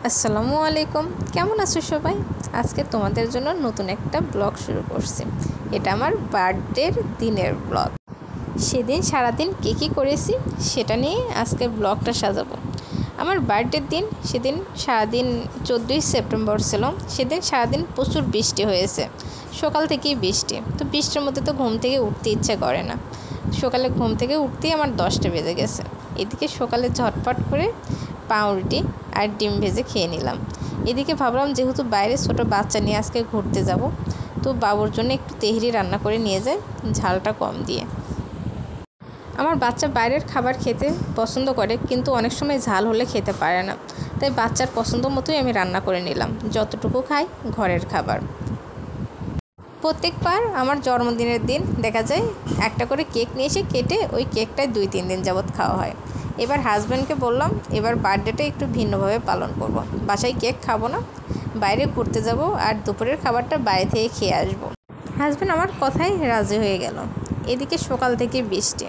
আসসালামু আলাইকুম, কেমন আছো সবাই? আজকে তোমাদের জন্য নতুন একটা ব্লগ শুরু করছি। এটা আমার বার্থডের দিনের ব্লগ। সেদিন সারাদিন কী করেছি সেটা নিয়ে আজকে ব্লগটা সাজাবো। আমার বার্থডের দিন সেদিন সারাদিন 14ই সেপ্টেম্বর ছিল। সেদিন সারাদিন প্রচুর বৃষ্টি হয়েছে, সকাল থেকেই বৃষ্টি। তো বৃষ্টির মধ্যে তো ঘুম থেকে উঠতে ইচ্ছে করে না। সকালে ঘুম থেকে উঠতেই আমার 10টা বেজে গেছে। এদিকে সকালে ঝটপট করে পাউরুটি আর ডিম ভেজে খেয়ে নিলাম। এদিকে ভাবলাম যেহেতু বাইরে ছোট বাচ্চা নিয়ে আজকে ঘুরতে যাব, তো বাবুর জন্য একটু তেহরি রান্না করে নিয়ে যাই, ঝালটা কম দিয়ে। আমার বাচ্চা বাইরের খাবার খেতে পছন্দ করে, কিন্তু অনেক সময় ঝাল হলে খেতে পারে না। তাই বাচ্চার পছন্দ মতোই আমি রান্না করে নিলাম, যতটুকু খাই ঘরের খাবার। প্রত্যেকবার আমার জন্মদিনের দিন দেখা যায় একটা করে কেক নিয়ে এসে কেটে ওই কেকটায় 2-3 দিন যাবৎ খাওয়া হয়। এবার হাজব্যান্ডকে বললাম এবার বার্থডেটা একটু ভিন্নভাবে পালন করব। বাসায় কেক খাবো না, বাইরে ঘুরতে যাব আর দুপুরের খাবারটা বাইরে থেকে খেয়ে আসবো। হাজব্যান্ড আমার কথায় রাজি হয়ে গেল। এদিকে সকাল থেকে বৃষ্টি।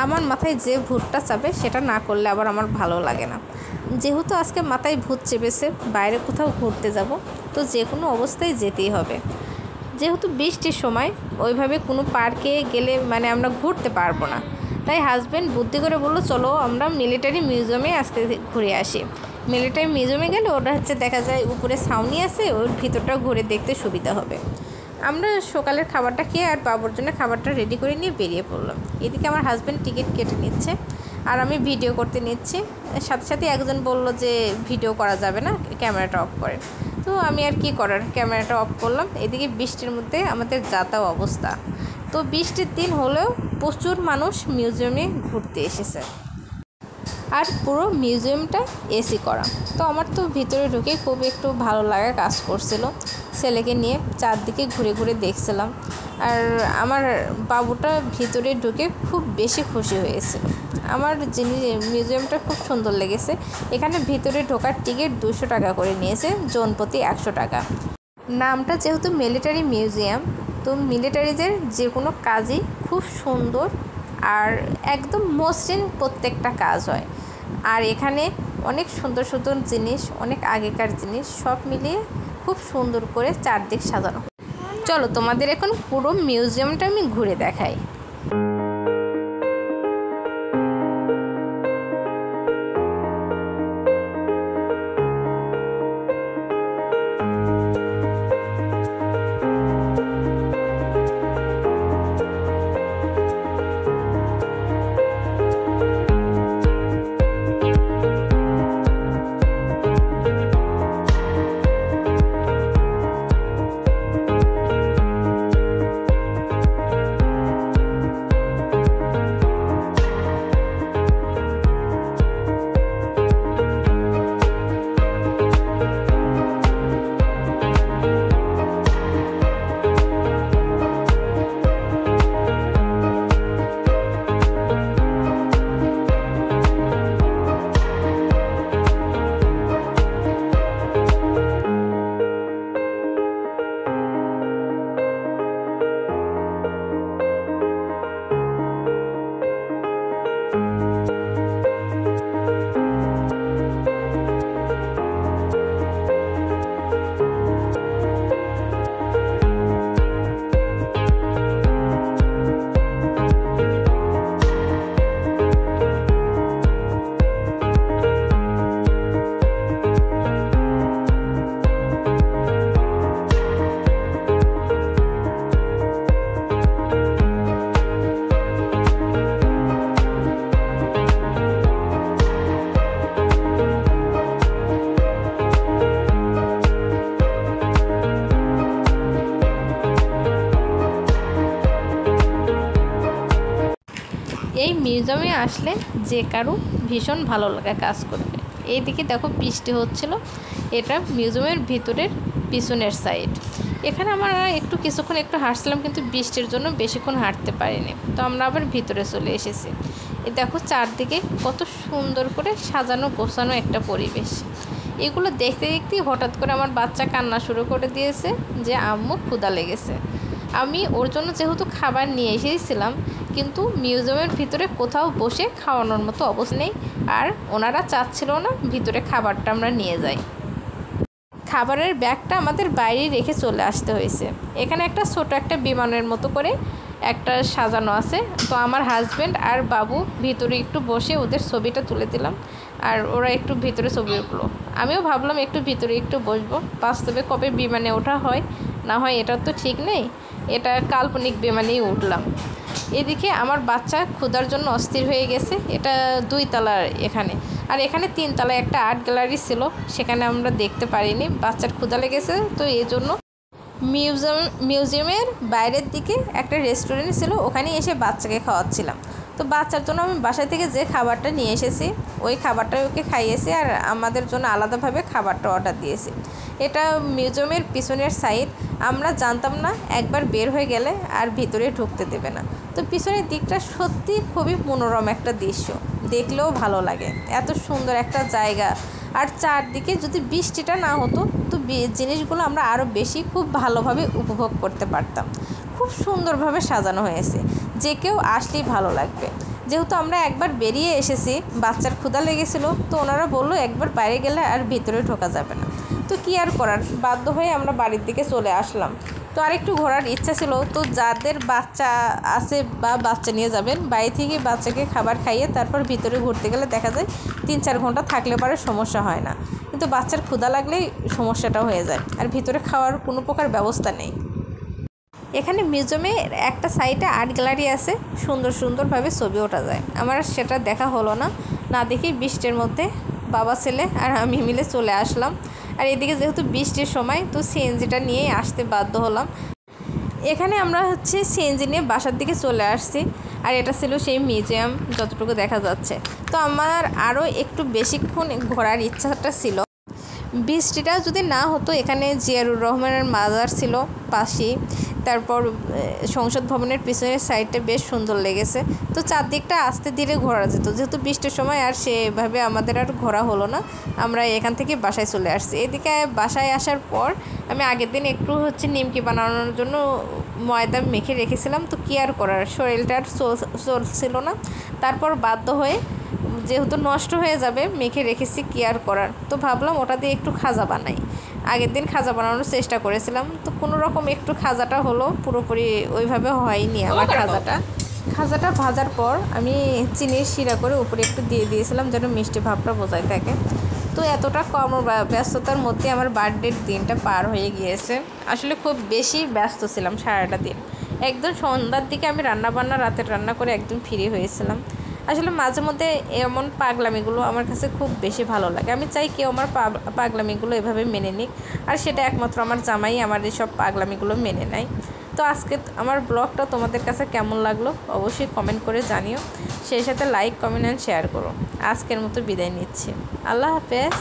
আমার মাথায় যে ভূতটা চাপে সেটা না করলে আবার আমার ভালো লাগে না। যেহেতু আজকে মাথায় ভূত চেপেছে, বাইরে কোথাও ঘুরতে যাব, তো যে কোনো অবস্থায় যেতেই হবে। যেহেতু বৃষ্টির সময় ওইভাবে কোনো পার্কে গেলে আমরা ঘুরতে পারবো না। তাই হাজব্যান্ড বুদ্ধি করে বললো চলো আমরা মিলিটারি মিউজিয়ামে আজকে ঘুরে আসি। মিলিটারি মিউজিয়ামে গেলে ওটা দেখা যায় উপরে ছাউনি আছে, ওর ভিতরটা ঘুরে দেখতে সুবিধা হবে। আমরা সকালের খাবারটা খেয়ে আর বাবুর জন্য খাবারটা রেডি করে নিয়ে বেরিয়ে পড়লাম। এদিকে আমার হাজব্যান্ড টিকিট কেটে নিচ্ছে আর আমি ভিডিও করতে নিচ্ছি। সাথে সাথে একজন বলল যে ভিডিও করা যাবে না, ক্যামেরাটা অফ করে। তো আমি আর কি করার, ক্যামেরাটা অফ করলাম। এদিকে বৃষ্টির মধ্যে আমাদের যাতাও অবস্থা। তো বৃষ্টির দিন হলেও প্রচুর মানুষ মিউজিয়ামে ঘুরতে এসেছে, আর পুরো মিউজিয়ামটা এসি করা। তো আমার তো ভিতরে ঢুকে খুব একটু ভালো লাগা কাজ করছিল। ছেলেকে নিয়ে চারদিকে ঘুরে ঘুরে দেখছিলাম, আর আমার বাবুটা ভিতরে ঢুকে খুব বেশি খুশি হয়েছিল। আমার মিউজিয়ামটা খুব সুন্দর লেগেছে। এখানে ভিতরে ঢোকার টিকিট 200 টাকা করে নিয়েছে, জনপ্রতি 100 টাকা। নামটা যেহেতু মিলিটারি মিউজিয়াম, তো মিলিটারিদের যে কোনো কাজই খুব সুন্দর আর একদম মসৃণ প্রত্যেকটা কাজ হয়। আর এখানে অনেক সুন্দর সুন্দর জিনিস, অনেক আগেকার জিনিস সব মিলিয়ে খুব সুন্দর করে চারদিক সাজানো। চলো তোমাদের এখন পুরো মিউজিয়ামটা আমি ঘুরে দেখাই। এই মিউজিয়ামে আসলে যে কারো ভীষণ ভালো লাগা কাজ করবে। এইদিকে দেখো বৃষ্টি হচ্ছিল, এটা মিউজিয়ামের ভিতরের পিছনের সাইড। এখানে আমরা কিছুক্ষণ হাঁটছিলাম, কিন্তু বৃষ্টির জন্য বেশিক্ষণ হাঁটতে পারিনি। তো আমরা আবার ভিতরে চলে এসেছি। এই দেখো চারদিকে কত সুন্দর করে সাজানো গোছানো একটা পরিবেশ। এগুলো দেখতে দেখতেই হঠাৎ করে আমার বাচ্চা কান্না শুরু করে দিয়েছে যে আম্মু ক্ষুধা লেগেছে। আমি ওর জন্য যেহেতু খাবার নিয়ে এসেছিলাম, কিন্তু মিউজিয়ামের ভিতরে কোথাও বসে খাওয়ানোর মতো অবস্থা নেই, আর ওনারা চাচ্ছিল না ভিতরে খাবারটা আমরা নিয়ে যাই। খাবারের ব্যাগটা আমাদের বাইরে রেখে চলে আসতে হয়েছে। এখানে একটা ছোট একটা বিমানের মতো করে একটা সাজানো আছে। তো আমার হাজব্যান্ড আর বাবু ভিতরে একটু বসে ওদের ছবিটা তুলে দিলাম, আর ওরা একটু ভিতরে ছবি উঠলো। আমিও ভাবলাম একটু ভিতরে একটু বসবো। বাস্তবে কবে বিমানে ওঠা হয় না হয় এটার তো ঠিক নেই, এটা কাল্পনিক বিমানেই উঠলাম। এদিকে আমার বাচ্চা ক্ষুধার জন্য অস্থির হয়ে গেছে। এটা 2 তলার এখানে, আর এখানে 3 তলায় একটা আর্ট গ্যালারি ছিল, সেখানে আমরা দেখতে পারিনি, বাচ্চার ক্ষুধা লেগেছে। তো এই জন্য মিউজিয়ামের বাইরের দিকে একটা রেস্টুরেন্ট ছিল, ওখানে এসে বাচ্চাকে খাওয়াচ্ছিলাম। তো বাচ্চার জন্য আমি বাসা থেকে যে খাবারটা নিয়ে এসেছি ওই খাবারটাই ওকে খাইয়েছি, আর আমাদের জন্য আলাদাভাবে খাবারটা অর্ডার দিয়েছি। এটা মিউজিয়ামের পিছনের সাইড। আমরা জানতাম না একবার বের হয়ে গেলে আর ভিতরে ঢুকতে দেবে না। তো পিছনের দিকটা সত্যি খুবই মনোরম একটা দৃশ্য, দেখলেও ভালো লাগে। এত সুন্দর একটা জায়গা, আর চারদিকে যদি বৃষ্টিটা না হতো তো জিনিসগুলো আমরা আরও বেশি খুব ভালোভাবে উপভোগ করতে পারতাম। খুব সুন্দরভাবে সাজানো হয়েছে, যে কেউ আসলেই ভালো লাগবে। যেহেতু আমরা একবার বেরিয়ে এসেছি, বাচ্চার ক্ষুধা লেগেছিলো, তো ওনারা বললো একবার বাইরে গেলে আর ভিতরে ঢোকা যাবে না। তো কী আর করার, বাধ্য হয়ে আমরা বাড়ির দিকে চলে আসলাম। তো আরেকটু ঘোরার ইচ্ছা ছিল। তো যাদের বাচ্চা আছে বা বাচ্চা নিয়ে যাবেন, বাইরে থেকে বাচ্চাকে খাবার খাইয়ে তারপর ভিতরে ঘুরতে গেলে দেখা যায় 3-4 ঘন্টা থাকলে পরে সমস্যা হয় না, কিন্তু বাচ্চার ক্ষুধা লাগলেই সমস্যাটা হয়ে যায়, আর ভিতরে খাওয়ার কোনো প্রকার ব্যবস্থা নেই। এখানে মিউজিয়ামে একটা সাইডে আর্ট গ্যালারি আছে, সুন্দর সুন্দরভাবে ছবি ওঠা যায়। আমার সেটা দেখা হলো না, না দেখি বৃষ্টির মধ্যে বাবা ছেলে আর আমি মিলে চলে আসলাম। আর এদিকে যেহেতু বৃষ্টির সময়, তো সিএনজিটা নিয়েই আসতে বাধ্য হলাম। এখানে আমরা সিএনজি নিয়ে বাসার দিকে চলে আসছি, আর এটা ছিল সেই মিউজিয়াম যতটুকু দেখা যাচ্ছে। তো আমার আরও একটু বেশিক্ষণ ঘোরার ইচ্ছাটা ছিল। বৃষ্টিটা যদি না হতো, এখানে জিয়াউর রহমানের মাজার ছিল পাশেই, তারপর সংসদ ভবনের পিছনের সাইডটা বেশ সুন্দর লেগেছে। তো চারদিকটা আস্তে ধীরে ঘোরা যেত, যেহেতু বৃষ্টির সময় আর সেভাবে আমাদের আর ঘোরা হলো না। আমরা এখান থেকে বাসায় চলে আসছি। এদিকে বাসায় আসার পর আমি আগের দিন একটু নিমকি বানানোর জন্য ময়দা মেখে রেখেছিলাম। তো কী আর করার, শরীরটা আর চলছিল না। তারপর বাধ্য হয়ে, যেহেতু নষ্ট হয়ে যাবে, মেখে রেখেছি, কী আর করার। তো ভাবলাম ওটা দিয়ে একটু খাজা বানাই। আগের দিন খাজা বানানোর চেষ্টা করেছিলাম, তো কোনো রকম একটু খাজাটা হলো, পুরোপুরি ওইভাবে হয়নি আমার খাজাটা ভাজার পর আমি চিনির শিরা করে উপরে একটু দিয়ে দিয়েছিলাম, যেন মিষ্টি ভাবটা বোঝায় থাকে। তো এতটা ব্যস্ততার মধ্যে আমার বার্থডের দিনটা পার হয়ে গিয়েছে। আসলে খুব বেশি ব্যস্ত ছিলাম সারাটা দিন। একদম সন্ধ্যার দিকে আমি রাতের রান্না করে একদম ফ্রি হয়েছিলাম। আসলে মাঝে মধ্যে এমন পাগলামিগুলো আমার কাছে খুব বেশি ভালো লাগে। আমি চাই কেউ আমার পাগলামিগুলো এভাবে মেনে নিক, আর সেটা একমাত্র আমার জামাই আমার এইসব পাগলামিগুলো মেনে নেয়। তো আজকে আমার ব্লগটা তোমাদের কাছে কেমন লাগলো অবশ্যই কমেন্ট করে জানিও, সেই সাথে লাইক, কমেন্ট অ্যান্ড শেয়ার করো। আজকের মতো বিদায় নিচ্ছি। আল্লাহ হাফেজ।